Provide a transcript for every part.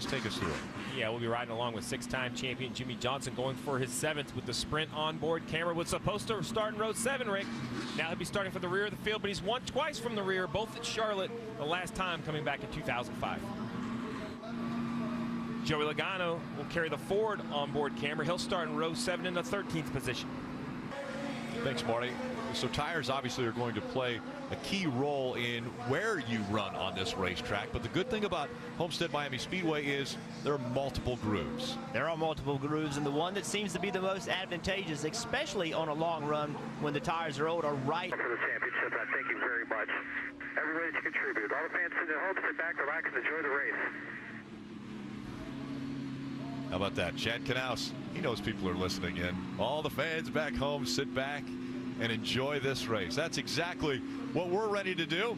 Take us through it. Yeah, we'll be riding along with six-time champion Jimmie Johnson going for his 7th with the Sprint onboard camera. Was supposed to start in row 7, Rick. Now he'll be starting for the rear of the field, but he's won twice from the rear, both at Charlotte, the last time coming back in 2005. Joey Logano will carry the Ford onboard camera. He'll start in row 7 in the 13th position. Thanks, Marty. So tires obviously are going to play a key role in where you run on this racetrack, but the good thing about Homestead-Miami Speedway is there are multiple grooves. There are multiple grooves, and the one that seems to be the most advantageous, especially on a long run when the tires are old, are right. For the championship, I thank you very much. Everybody to contribute. All the fans sitting at home, sit back, relax, and enjoy the race. How about that? Chad Knaus, he knows people are listening in. All the fans back home, sit back and enjoy this race. That's exactly what we're ready to do.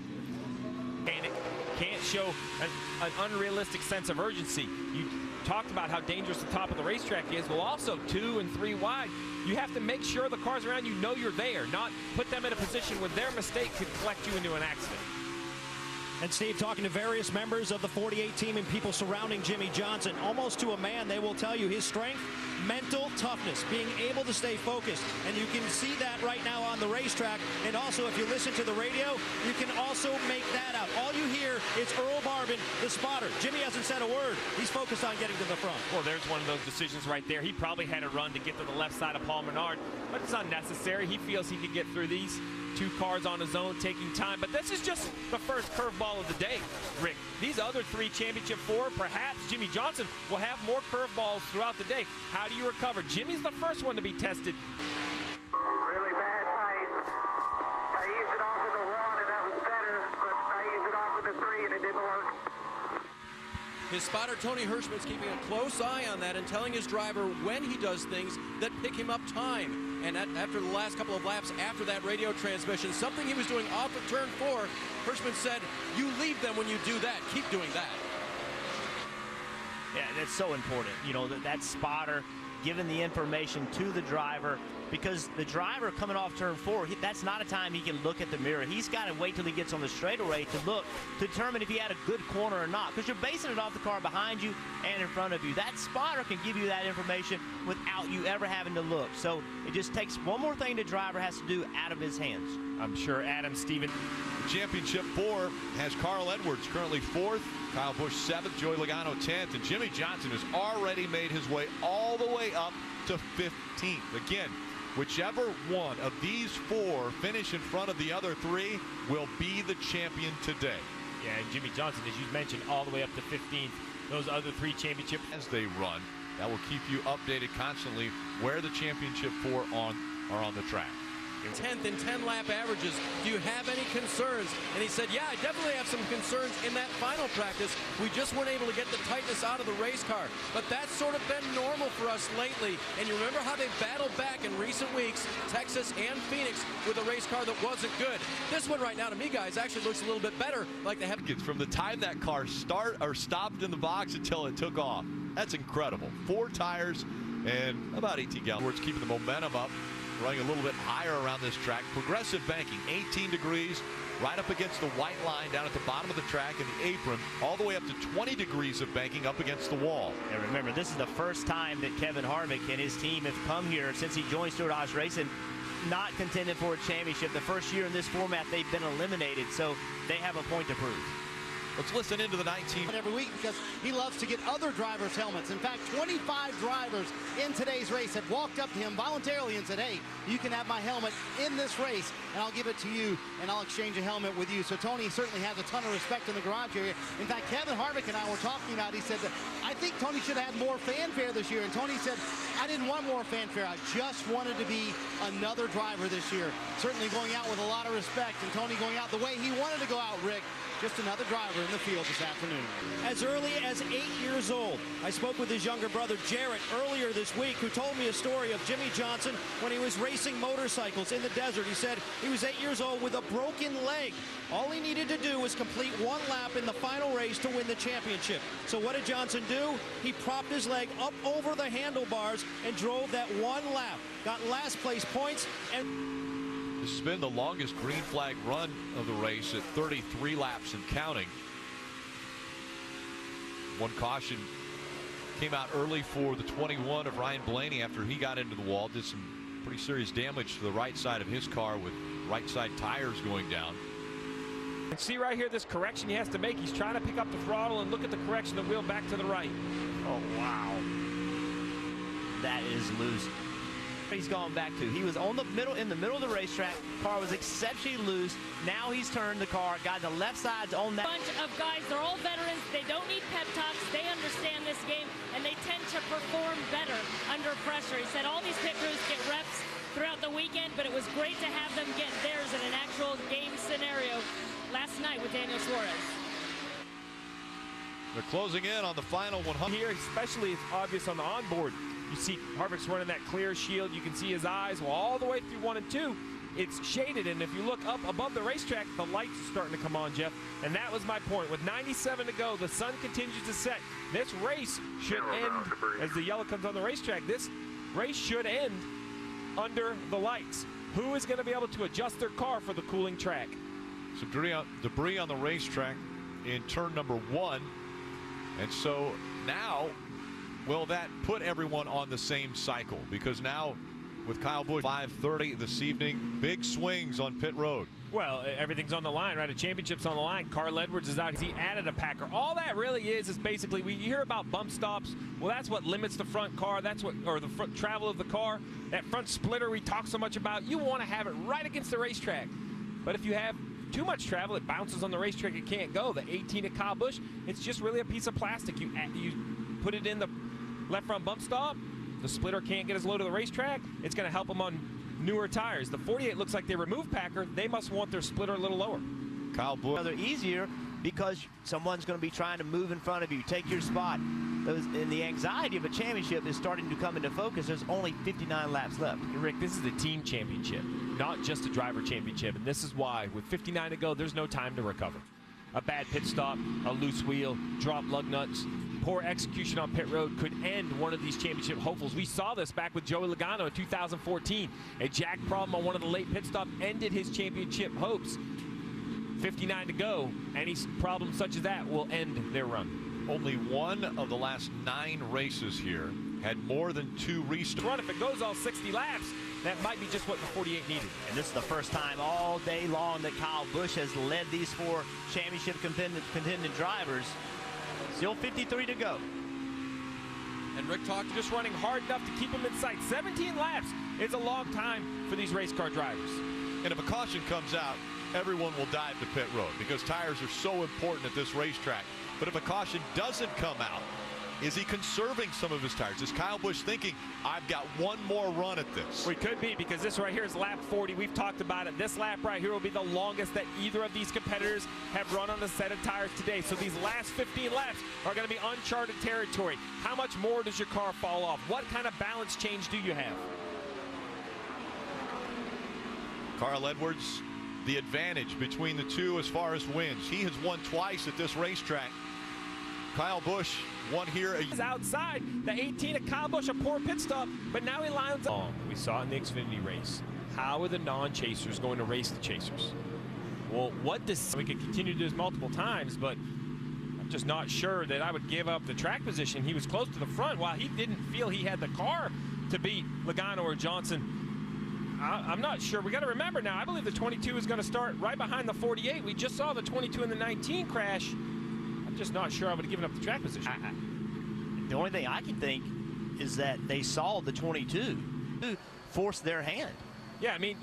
And it can't show an unrealistic sense of urgency. You talked about how dangerous the top of the racetrack is. Well, also 2 and 3 wide. You have to make sure the cars around you know you're there, not put them in a position where their mistake could collect you into an accident. And Steve, talking to various members of the 48 team and people surrounding Jimmie Johnson, almost to a man, they will tell you his strength, mental toughness, being able to stay focused. And you can see that right now on the racetrack. And also, if you listen to the radio, you can also make that out. All you hear is Earl Barbin, the spotter. Jimmie hasn't said a word. He's focused on getting to the front. Well, there's one of those decisions right there. He probably had a run to get to the left side of Paul Menard, but it's unnecessary. He feels he could get through these 2 cars on his own, taking time. But this is just the first curveball of the day, Rick. These other 3 championship 4, perhaps Jimmie Johnson will have more curveballs throughout the day. How do you recover? Jimmie's the first one to be tested. Really bad tight. I used it off with the 1 and that was better, but I used it off with the 3 and it didn't work. His spotter, Tony Hirschman's keeping a close eye on that and telling his driver when he does things that pick him up time. And after the last couple of laps after that radio transmission, something he was doing off of turn 4, Hirschman said, you leave them when you do that. Keep doing that. Yeah, that's so important. You know, that spotter giving the information to the driver, because the driver coming off turn 4, that's not a time he can look at the mirror. He's got to wait till he gets on the straightaway to look, to determine if he had a good corner or not, because you're basing it off the car behind you and in front of you. That spotter can give you that information without you ever having to look. So it just takes one more thing the driver has to do out of his hands. I'm sure Adam Stevens. Championship 4 has Carl Edwards currently 4th, Kyle Busch 7th, Joey Logano 10th, and Jimmie Johnson has already made his way all the way up to 15th. Again, whichever one of these 4 finish in front of the other 3 will be the champion today. Yeah, and Jimmie Johnson, as you mentioned, all the way up to 15th. Those other 3 championship. As they run, that will keep you updated constantly where the championship 4 are on the track. 10th and 10-lap averages. Do you have any concerns? And he said, yeah, I definitely have some concerns in that final practice. We just weren't able to get the tightness out of the race car. But that's sort of been normal for us lately. And you remember how they battled back in recent weeks, Texas and Phoenix, with a race car that wasn't good. This one right now, to me, guys, actually looks a little bit better, like they have. From the time that car stopped in the box until it took off. That's incredible. 4 tires and about 18 gallons. Keeping the momentum up. Running a little bit higher around this track. Progressive banking, 18 degrees, right up against the white line down at the bottom of the track in the apron, all the way up to 20 degrees of banking up against the wall. And remember, this is the first time that Kevin Harvick and his team have come here since he joined Stewart Haas Racing, not contending for a championship. The first year in this format, they've been eliminated, so they have a point to prove. Let's listen into the 19. Every week, because he loves to get other drivers' helmets. In fact, 25 drivers in today's race have walked up to him voluntarily and said, hey, you can have my helmet in this race, and I'll give it to you, and I'll exchange a helmet with you. So Tony certainly has a ton of respect in the garage area. In fact, Kevin Harvick and I were talking about, he said that I think Tony should have had more fanfare this year. And Tony said, I didn't want more fanfare. I just wanted to be another driver this year. Certainly going out with a lot of respect, and Tony going out the way he wanted to go out, Rick. Just another driver in the field this afternoon. As early as 8 years old, I spoke with his younger brother Jarrett earlier this week, who told me a story of Jimmie Johnson when he was racing motorcycles in the desert. He said he was 8 years old with a broken leg. All he needed to do was complete 1 lap in the final race to win the championship. So what did Johnson do? He propped his leg up over the handlebars and drove that 1 lap. Got last place points. And this has been the longest green flag run of the race at 33 laps and counting. One caution came out early for the 21 of Ryan Blaney after he got into the wall. Did some pretty serious damage to the right side of his car with right side tires going down. And see right here this correction he has to make. He's trying to pick up the throttle and look at the correction of the wheel back to the right. Oh, wow. That is loose. He's gone back to. He was in the middle of the racetrack. Car was exceptionally loose. Now he's turned the car. Got the left side's on that. Bunch of guys, they're all veterans. They don't need pep talks. They understand this game, and they tend to perform better under pressure. He said all these pit crews get reps throughout the weekend, but it was great to have them get theirs in an actual game scenario last night with Daniel Suarez. They're closing in on the final 100. Here, especially, it's obvious on the onboard. You see Harvick's running that clear shield. You can see his eyes. Well, all the way through 1 and 2, it's shaded. And if you look up above the racetrack, the lights are starting to come on, Jeff. And that was my point. With 97 to go, the sun continues to set. This race should end, as the yellow comes on the racetrack, this race should end under the lights. Who is going to be able to adjust their car for the cooling track? Some debris on the racetrack in turn number 1. And so now, will that put everyone on the same cycle? Because now, with Kyle Busch, 5:30 this evening, big swings on pit road. Well, everything's on the line, right? A championship's on the line. Carl Edwards is out. He added a Packer. All that really is basically, we hear about bump stops. Well, that's what limits the front car. That's what, or the front travel of the car. That front splitter we talk so much about, you want to have it right against the racetrack. But if you have too much travel, it bounces on the racetrack. It can't go. The 18 at Kyle Busch, it's just really a piece of plastic. You put it in the left front bump stop. The splitter can't get as low to the racetrack. It's going to help them on newer tires. The 48 looks like they removed Packer. They must want their splitter a little lower. Kyle Busch. Rather easier because someone's going to be trying to move in front of you, take your spot. And the anxiety of a championship is starting to come into focus. There's only 59 laps left. Rick, this is the team championship, not just a driver championship. And this is why, with 59 to go, there's no time to recover. A bad pit stop, a loose wheel, drop lug nuts, poor execution on pit road could end one of these championship hopefuls. We saw this back with Joey Logano in 2014. A jack problem on one of the late pit stops ended his championship hopes. 59 to go, any problem such as that will end their run. Only one of the last 9 races here had more than 2 restarts. If it goes all 60 laps, that might be just what the 48 needed. And this is the first time all day long that Kyle Busch has led these 4 championship contending drivers. Still 53 to go. And Rick talked just running hard enough to keep him in sight. 17 laps is a long time for these race car drivers. And if a caution comes out, everyone will dive to pit road because tires are so important at this racetrack. But if a caution doesn't come out, is he conserving some of his tires? Is Kyle Busch thinking, I've got one more run at this? We could be, because this right here is lap 40. We've talked about it. This lap right here will be the longest that either of these competitors have run on a set of tires today. So these last 15 laps are going to be uncharted territory. How much more does your car fall off? What kind of balance change do you have? Carl Edwards, the advantage between the two as far as wins. He has won twice at this racetrack. Kyle Busch won here. He's outside. The 18 of Kyle Busch, a poor pit stop, but now he lines up. We saw it in the Xfinity race. How are the non-chasers going to race the chasers? Well, what this, we could continue to do this multiple times, but I'm just not sure that I would give up the track position. He was close to the front while he didn't feel he had the car to beat Logano or Johnson. I'm not sure. We got to remember now, I believe the 22 is going to start right behind the 48. We just saw the 22 and the 19 crash. I'm just not sure I would have given up the track position. The only thing I can think is that they saw the 22 force their hand. Yeah, I mean,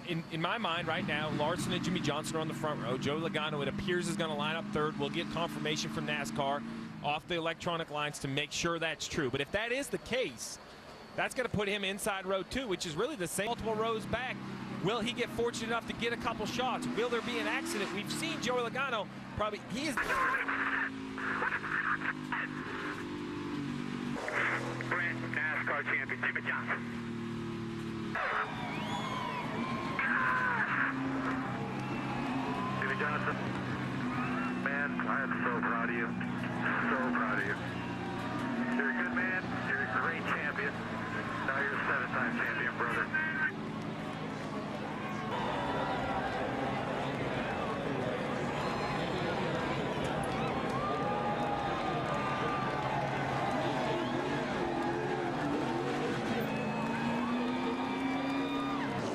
in my mind right now, Larson and Jimmy Johnson are on the front row. Joe Logano, it appears, is going to line up third. We'll get confirmation from NASCAR off the electronic lines to make sure that's true. But if that is the case, that's going to put him inside row 2, which is really the same multiple rows back. Will he get fortunate enough to get a couple shots? Will there be an accident? We've seen Joey Logano probably, he is. NASCAR champion, Jimmy Johnson. Jimmy Johnson, man, I am so proud of you. So proud of you. You're a good man. You're a great champion. Now you're a 7-time champion, brother.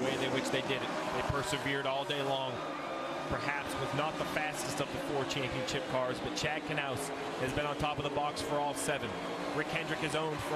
way in which they did it. They persevered all day long. Perhaps was not the fastest of the 4 championship cars, but Chad Knaus has been on top of the box for all 7. Rick Hendrick has owned for